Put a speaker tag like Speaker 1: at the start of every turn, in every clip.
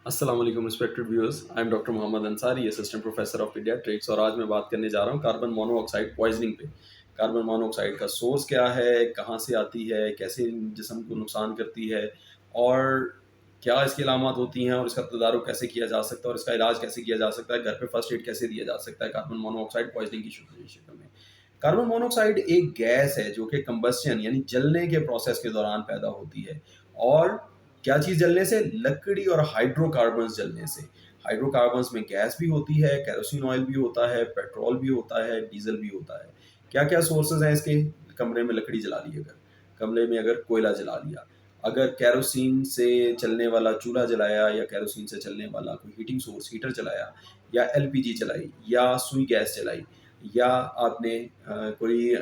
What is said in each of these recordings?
Speaker 1: अस्सलाम वालेकुम respected viewers. I am doctor Mohammad Ansari, assistant professor of pediatrics, और आज मैं बात करने जा रहा हूँ कार्बन मोनोऑक्साइड पॉइजनिंग पे। कार्बन मोनोऑक्साइड का सोर्स क्या है, कहाँ से आती है, कैसे जिस्म को नुकसान करती है, और क्या इसकी अलामत होती हैं, और इसका तदारुक कैसे किया जा सकता है, और इसका इलाज कैसे किया जा सकता है, घर पे फर्स्ट एड कैसे दिया जा सकता है कार्बन मोनोऑक्साइड पॉइजनिंग की शक्ल में। कार्बन मोनोऑक्साइड एक गैस है जो कि कंबस्शन यानी जलने के प्रोसेस के दौरान पैदा होती है। और क्या चीज़ जलने से? लकड़ी और हाइड्रोकार्बन्स जलने से। हाइड्रोकार्बन्स में गैस भी होती है, केरोसिन ऑयल भी होता है, पेट्रोल भी होता है, डीजल भी होता है। क्या-क्या सोर्सेज़ हैं इसके? कमरे में लकड़ी जला ली अगर, कमरे में अगर कोयला जला लिया, अगर केरोसिन से चलने वाला चूल्हा जलाया या केरोसिन से चलने वाला कोई हीटिंग सोर्स हीटर चलाया, या एलपीजी चलाई, या सुई गैस जलाई, या आपने कोई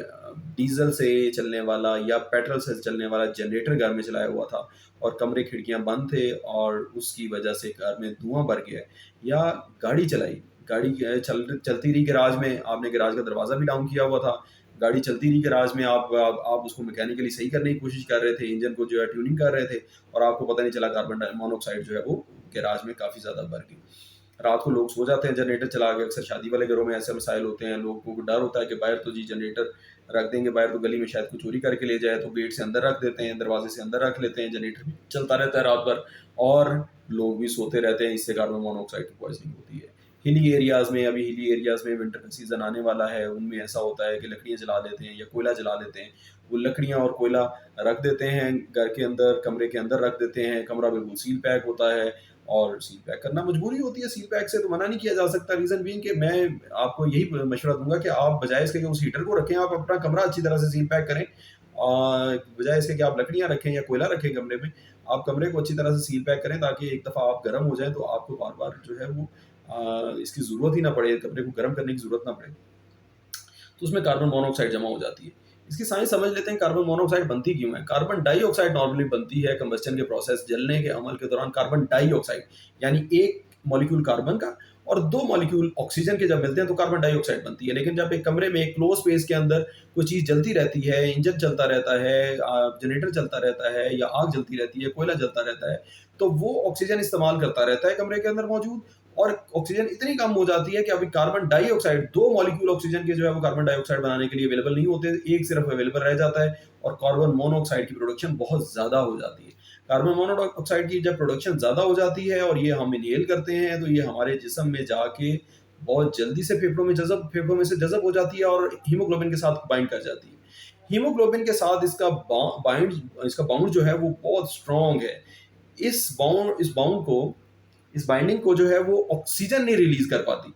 Speaker 1: डीजल से चलने वाला या पेट्रोल से चलने वाला जनरेटर घर में चलाया हुआ था, और कमरे खिड़कियां बंद थे और उसकी वजह से घर में धुआं भर गया, या गाड़ी चलाई, गाड़ी चलती रही गैराज में, आपने गैराज का दरवाज़ा भी डाउन किया हुआ था, गाड़ी चलती रही गैराज में, आप उसको मैकेनिकली सही करने की कोशिश कर रहे थे, इंजन को जो है ट्यूनिंग कर रहे थे, और आपको पता नहीं चला कार्बन मोनोऑक्साइड जो है वो गैराज में काफ़ी ज़्यादा भर गई। रात को लोग सो जाते हैं जनरेटर चला के, अक्सर शादी वाले घरों में ऐसे मसाइल होते हैं, लोगों को डर होता है कि बाहर तो जी जनरेटर रख देंगे, बाहर तो गली में शायद कोई चोरी करके ले जाए, तो गेट से अंदर रख देते हैं, दरवाजे से अंदर रख लेते हैं, जनरेटर भी चलता रहता है रात भर, और लोग भी सोते रहते हैं, इससे कार्बन मोनोऑक्साइड की पॉइजनिंग होती है। हिली एरियाज़ में, अभी हिली एरियाज़ में विंटर का सीज़न आने वाला है, उनमें ऐसा होता है कि लकड़ियाँ जला देते हैं या कोयला जला देते हैं। वो लकड़ियाँ और कोयला रख देते हैं घर के अंदर, कमरे के अंदर रख देते हैं, कमरा बिल्कुल सील पैक होता है, और सील पैक करना मजबूरी होती है, सील पैक से तो मना नहीं किया जा सकता। रीज़न बीइंग कि मैं आपको यही मशवरा दूँगा कि आप बजाय इसके कि उस हीटर को रखें, आप अपना कमरा अच्छी तरह से सील पैक करें। बजाय इसके कि आप लकड़ियाँ रखें या कोयला रखें कमरे में, आप कमरे को अच्छी तरह से सील पैक करें, ताकि एक दफ़ा आप गर्म हो जाएँ तो आपको बार-बार जो है वो इसकी ज़रूरत ही ना पड़े, कमरे को गर्म करने की ज़रूरत ना पड़े। तो उसमें कार्बन मोनोऑक्साइड जमा हो जाती है। इसकी साइंस समझ लेते हैं, कार्बन मोनोऑक्साइड बनती क्यों है? कार्बन डाइऑक्साइड नॉर्मली बनती है कंबस्शन के प्रोसेस, जलने के अमल के दौरान कार्बन डाइऑक्साइड, यानी एक मॉलिक्यूल कार्बन का और 2 मॉलिक्यूल ऑक्सीजन के जब मिलते हैं तो कार्बन डाइऑक्साइड बनती है। लेकिन जब एक कमरे में एक क्लोज़ स्पेस के अंदर कोई चीज़ जलती रहती है, इंजन चलता रहता है, जनरेटर चलता रहता है, या आग जलती रहती है, कोयला जलता रहता है, तो वो ऑक्सीजन इस्तेमाल करता रहता है कमरे के अंदर मौजूद, और ऑक्सीजन इतनी कम हो जाती है कि अभी कार्बन डाइऑक्साइड, 2 मॉलिक्यूल ऑक्सीजन के जो है वो कार्बन डाइऑक्साइड बनाने के लिए अवेलेबल नहीं होते, एक सिर्फ अवेलेबल रह जाता है, और कार्बन मोनोऑक्साइड की प्रोडक्शन बहुत ज़्यादा हो जाती है। कार्बन मोनोऑक्साइड की जब प्रोडक्शन ज़्यादा हो जाती है और ये हम इनहेल करते हैं, तो ये हमारे जिस्म में जाके बहुत जल्दी से फेफड़ों में से जज़ब हो जाती है और हीमोग्लोबिन के साथ बाइंड कर जाती है। हीमोग्लोबिन के साथ इसका बाउंड जो है वो बहुत स्ट्रॉन्ग है। इस बाइंडिंग को जो है वो ऑक्सीजन नहीं रिलीज कर पाती।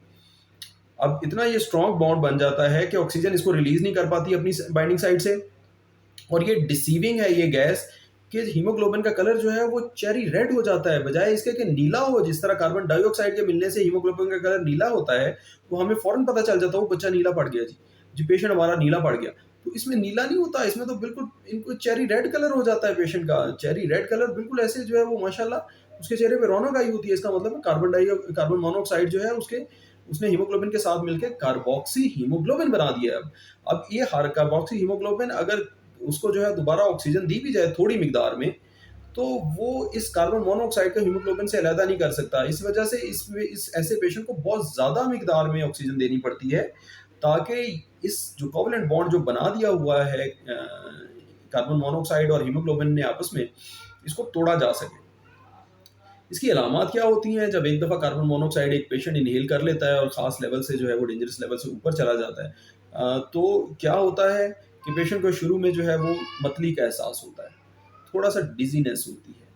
Speaker 1: अब इतना ये स्ट्रॉन्ग बॉन्ड बन जाता है कि ऑक्सीजन इसको रिलीज नहीं कर पाती अपनी बाइंडिंग साइड से, और ये डिसीविंग है ये गैस, कि हीमोग्लोबिन का कलर जो है वो चेरी रेड हो जाता है, बजाय इसके कि नीला हो। जिस तरह कार्बन डाइऑक्साइड के मिलने से हीमोग्लोबिन का कलर नीला होता है, तो हमें फौरन पता चल जाता है वो बच्चा नीला पड़ गया जी, जी पेशेंट हमारा नीला पड़ गया। तो इसमें नीला नहीं होता, इसमें तो बिल्कुल इनको चेरी रेड कलर हो जाता है पेशेंट का। चेरी रेड कलर बिल्कुल ऐसे जो है वो माशाल्लाह उसके चेहरे पे रौनक आई होती है। इसका मतलब है कार्बन मोनोऑक्साइड जो है उसके उसने हीमोग्लोबिन के साथ मिलकर कार्बोक्सी हीमोग्लोबिन बना दिया है। अब ये हर कार्बोक्सी हीमोग्लोबिन अगर उसको जो है दोबारा ऑक्सीजन दी भी जाए थोड़ी मिकदार में, तो वो इस कार्बन मोनोऑक्साइड को हीमोग्लोबिन से अलहदा नहीं कर सकता। इस वजह से इस ऐसे पेशेंट को बहुत ज़्यादा मिकदार में ऑक्सीजन देनी पड़ती है, ताकि इस जो कोवलेंट बॉन्ड जो बना दिया हुआ है कार्बन मोनोऑक्साइड और हीमोग्लोबिन ने आपस में, इसको तोड़ा जा सके। इसकी अलामत क्या होती हैं? जब एक दफ़ा कार्बन मोनोऑक्साइड एक पेशेंट इनहेल कर लेता है और ख़ास लेवल से जो है वो डेंजरस लेवल से ऊपर चला जाता है, तो क्या होता है कि पेशेंट को शुरू में जो है वो मतली का एहसास होता है, थोड़ा-सा डिज़ीनेस होती है,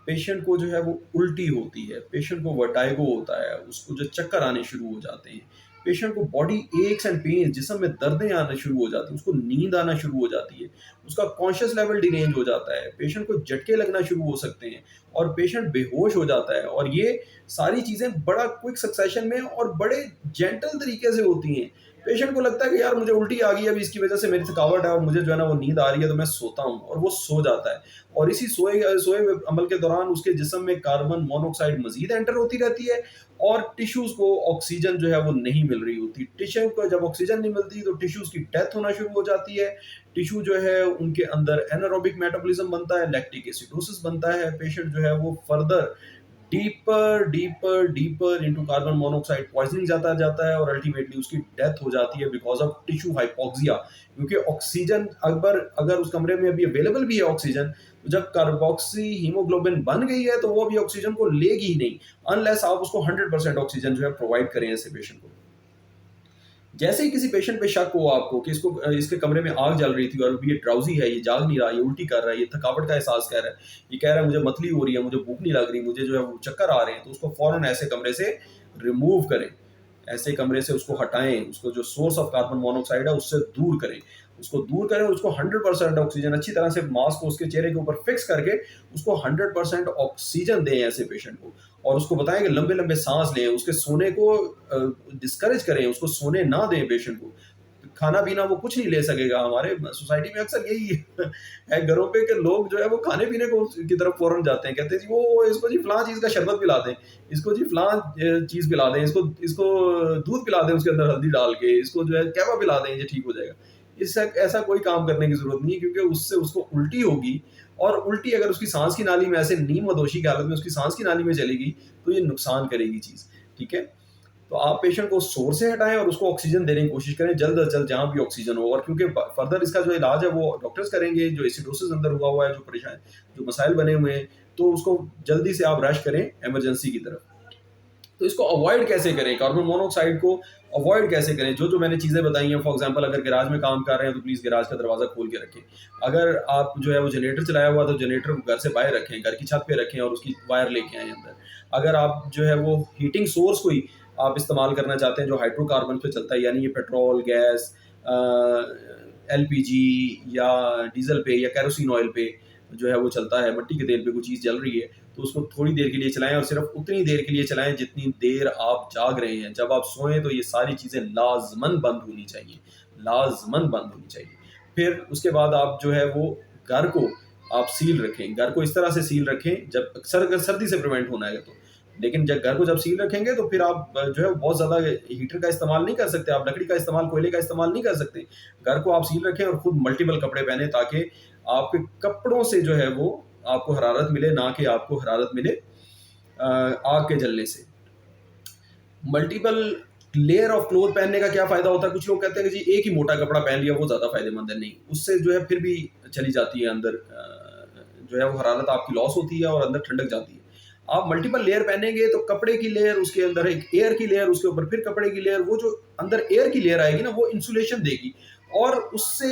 Speaker 1: पेशेंट को जो है वो उल्टी होती है, पेशेंट को वर्टाइगो होता है, उसको जो चक्कर आने शुरू हो जाते हैं, पेशेंट को बॉडी एक्स एंड पेन्स, जिस्म में दर्दें आना शुरू हो जाती हैं, उसको नींद आना शुरू हो जाती है, उसका कॉन्शियस लेवल डिरेंज हो जाता है, पेशेंट को झटके लगना शुरू हो सकते हैं, और पेशेंट बेहोश हो जाता है। और ये सारी चीज़ें बड़ा क्विक सक्सेशन में और बड़े जेंटल तरीके से होती हैं। पेशेंट को लगता है कि यार मुझे उल्टी आ गई, अभी इसकी वजह से मेरी थकावट है और मुझे जो है ना वो नींद आ रही है, तो मैं सोता हूँ, और वो सो जाता है। और इसी सोए हुए अमल के दौरान उसके जिस्म में कार्बन मोनोऑक्साइड मजीद एंटर होती रहती है, और टिश्यूज को ऑक्सीजन जो है वो नहीं मिल रही होती। टिश्यू को जब ऑक्सीजन नहीं मिलती तो टिश्यूज की डेथ होना शुरू हो जाती है। टिश्यू जो है उनके अंदर एनारोबिक मेटाबॉलिज्म बनता है, लैक्टिक एसिडोसिस बनता है, पेशेंट जो है वो further deeper deeper deeper into carbon monoxide poisoning जाता जाता है और अल्टीमेटली उसकी डेथ हो जाती है बिकॉज ऑफ टिश्यू हाइपोक्सिया। क्योंकि ऑक्सीजन अगर अगर उस कमरे में अभी अवेलेबल भी है ऑक्सीजन, तो जब कार्बोक्सी हीमोग्लोबिन बन गई है तो वो अभी ऑक्सीजन को लेगी ही नहीं, अनलेस आप उसको 100% ऑक्सीजन जो है प्रोवाइड करें ऐसे पेशेंट को। जैसे ही किसी पेशेंट पे शक हो आपको कि इसको इसके कमरे में आग जल रही थी और अभी ये ड्राउजी है, ये जाग नहीं रहा, ये उल्टी कर रहा है, ये थकावट का एहसास कर रहा है, ये कह रहा है मुझे मतली हो रही है, मुझे भूख नहीं लग रही, मुझे जो है वो चक्कर आ रहे हैं, तो उसको फौरन ऐसे कमरे से रिमूव करें, ऐसे कमरे से उसको हटाएं, उसको जो सोर्स ऑफ कार्बन मोनोऑक्साइड है उससे दूर करें, उसको दूर करें, उसको 100% ऑक्सीजन अच्छी तरह से मास्क को उसके चेहरे के ऊपर फिक्स करके उसको 100% ऑक्सीजन दें ऐसे पेशेंट को। और उसको बताएं कि लंबे लंबे सांस लें, उसके सोने को डिस्करेज करें, उसको सोने ना दें पेशेंट को। खाना पीना वो कुछ नहीं ले सकेगा। हमारे सोसाइटी में अक्सर यही है घरों पे कि लोग जो है वो खाने पीने को की तरफ फौरन जाते हैं, कहते हैं जी वो इसको जी फलां चीज़ का शरबत पिला दें, इसको जी फलां चीज़ पिला दें, इसको इसको दूध पिला दें उसके अंदर हल्दी डाल के, इसको जो है कहवा पिला दें, ये ठीक हो जाएगा। इससे ऐसा कोई काम करने की ज़रूरत नहीं है, क्योंकि उससे उसको उल्टी होगी, और उल्टी अगर उसकी सांस की नाली में ऐसे नीम वदोशी की हालत में उसकी सांस की नाली में चलेगी तो ये नुकसान करेगी चीज़। ठीक है? तो आप पेशेंट को सोर्स से हटाएं और उसको ऑक्सीजन देने की कोशिश करें जल्द से जल्द जहाँ भी ऑक्सीजन हो। और क्योंकि फर्दर इसका जो इलाज है वो डॉक्टर्स करेंगे, जो एसिडोसिस अंदर हुआ है, जो परेशान जो मसाइल बने हुए हैं, तो उसको जल्दी से आप रश करें इमरजेंसी की तरफ। तो इसको अवॉइड कैसे करें, कार्बन मोनोऑक्साइड को अवॉइड कैसे करें? जो जो मैंने चीज़ें बताई हैं, फॉर एग्जांपल अगर गैराज में काम कर रहे हैं तो प्लीज़ गैराज का दरवाज़ा खोल के रखें। अगर आप जो है वो जनरेटर चलाया हुआ तो जनरेटर को घर से बाहर रखें, घर की छत पे रखें और उसकी वायर लेके आएँ अंदर। अगर आप जो है वो हीटिंग सोर्स कोई आप इस्तेमाल करना चाहते हैं जो हाइड्रोकार्बन पे चलता है, यानी ये पेट्रोल, गैस, एलपीजी या डीजल पे या केरोसिन ऑयल पे जो है वो चलता है, मट्टी के तेल पे कोई चीज़ जल रही है, तो उसको थोड़ी देर के लिए चलाएं और सिर्फ उतनी देर के लिए चलाएं जितनी देर आप जाग रहे हैं। जब आप सोएं तो ये सारी चीज़ें लाजमन बंद होनी चाहिए, लाजमन बंद होनी चाहिए। फिर उसके बाद आप जो है वो घर को आप सील रखें, घर को इस तरह से सील रखें जब अगर सर्दी से प्रिवेंट होना है तो। लेकिन जब घर को जब सील रखेंगे तो फिर आप जो है बहुत ज़्यादा हीटर का इस्तेमाल नहीं कर सकते, आप लकड़ी का इस्तेमाल, कोयले का इस्तेमाल नहीं कर सकते। घर को आप सील रखें और खुद मल्टीपल कपड़े पहने ताकि आपके कपड़ों से जो है वो आपको हरारत मिले, ना कि आपको हरारत मिले आग के जलने से। मल्टीपल लेयर ऑफ क्लोथ पहनने का क्या फ़ायदा होता है? कुछ लोग कहते हैं कि जी एक ही मोटा कपड़ा पहन लिया वो ज़्यादा फ़ायदेमंद है। नहीं, उससे जो है फिर भी चली जाती है अंदर जो है वो हरारत आपकी लॉस होती है और अंदर ठंडक जाती है। आप मल्टीपल लेयर पहनेंगे तो कपड़े की लेयर, उसके अंदर एक एयर की लेयर, उसके ऊपर फिर कपड़े की लेयर, वो जो अंदर एयर की लेयर आएगी ना वो इंसुलेशन देगी, और उससे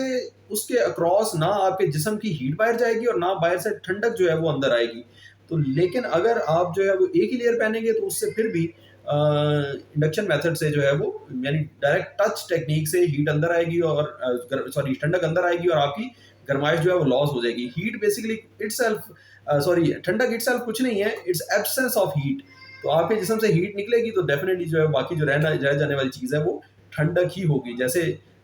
Speaker 1: उसके अक्रॉस ना आपके जिस्म की हीट बाहर जाएगी और ना बाहर से ठंडक जो है वो अंदर आएगी। तो लेकिन अगर आप जो है वो एक ही लेयर पहनेंगे तो उससे फिर भी इंडक्शन मेथड से जो है वो, यानी डायरेक्ट टच टेक्निक से हीट अंदर आएगी और सॉरी ठंडक अंदर आएगी और आपकी गर्माइश जो है वो लॉस हो जाएगी। हीट बेसिकली इटसेल्फ सॉरी ठंडक इटसेल्फ कुछ नहीं है, इट्स एब्सेंस ऑफ हीट। तो आपके जिस्म से हीट निकलेगी तो डेफिनेटली जो है बाकी जो रह जाने वाली चीज़ है वो ठंडक ही होगी। जैसे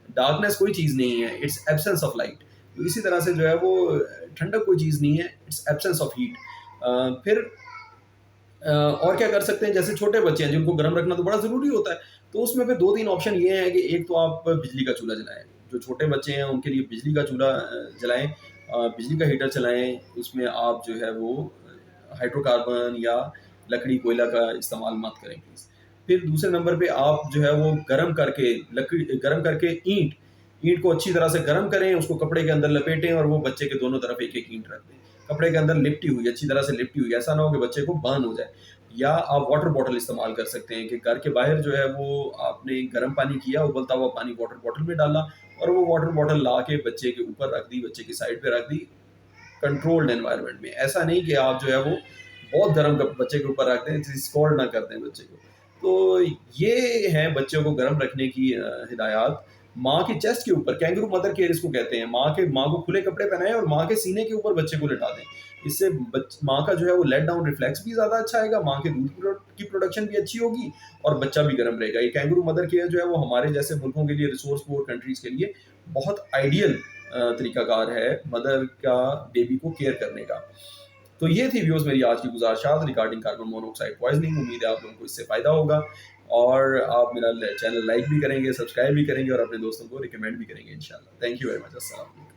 Speaker 1: डार्कनेस कोई चीज़ नहीं है, इट्स एब्सेंस ऑफ लाइट। तो इसी तरह से जो है वो ठंडक कोई चीज़ नहीं है, इट्स एब्सेंस ऑफ हीट। फिर और क्या कर सकते हैं, जैसे छोटे बच्चे हैं जिनको गर्म रखना तो बड़ा ज़रूरी होता है, तो उसमें फिर 2-3 ऑप्शन ये हैं कि एक तो आप बिजली का चूल्हा जलाएँ। जो छोटे बच्चे हैं उनके लिए बिजली का चूल्हा जलाएँ, बिजली का हीटर चलाएँ, उसमें आप जो है वो हाइड्रोकार्बन या लकड़ी, कोयला का इस्तेमाल मत करें प्लीज़। फिर दूसरे नंबर पे आप जो है वो गरम करके ईंट को अच्छी तरह से गरम करें, उसको कपड़े के अंदर लपेटें और वो बच्चे के दोनों तरफ एक-एक ईंट रख दें। कपड़े के अंदर लिपटी हुई, अच्छी तरह से लिपटी हुई, ऐसा ना हो कि बच्चे को बर्न हो जाए। या आप वाटर बॉटल इस्तेमाल कर सकते हैं कि घर के बाहर जो है वो आपने गर्म पानी किया, उबलता हुआ पानी वाटर बॉटल में डाला और वो वाटर बॉटल ला के बच्चे के ऊपर रख दी, बच्चे की साइड पे रख दी, कंट्रोल्ड एनवायरनमेंट में। ऐसा नहीं कि आप जो है वो बहुत गर्म बच्चे के ऊपर रख दें, स्कॉल्ड ना कर दें बच्चे को। तो ये हैं बच्चों को गर्म रखने की हिदायत। माँ की चेस्ट के ऊपर कैंगरू मदर केयर इसको कहते हैं, माँ को खुले कपड़े पहनाएं और माँ के सीने के ऊपर बच्चे को लिटा दें। इससे माँ का जो है वो लेट डाउन रिफ्लेक्स भी ज़्यादा अच्छा आएगा, माँ के दूध की प्रोडक्शन भी अच्छी होगी और बच्चा भी गर्म रहेगा। ये कैंगरू मदर केयर जो है वो हमारे जैसे मुल्कों के लिए, रिसोर्स पुअर कंट्रीज़ के लिए बहुत आइडियल तरीकाकार है मदर का बेबी को केयर करने का। तो ये थी व्यूअर्स मेरी आज की गुजारिशात रिगार्डिंग कार्बन मोनोऑक्साइड पॉइजनिंग। उम्मीद है आप लोगों को इससे फ़ायदा होगा और आप मेरा चैनल लाइक भी करेंगे, सब्सक्राइब भी करेंगे और अपने दोस्तों को रिकमेंड भी करेंगे इंशाल्लाह। Thank you very much. अस्सलाम वालेकुम।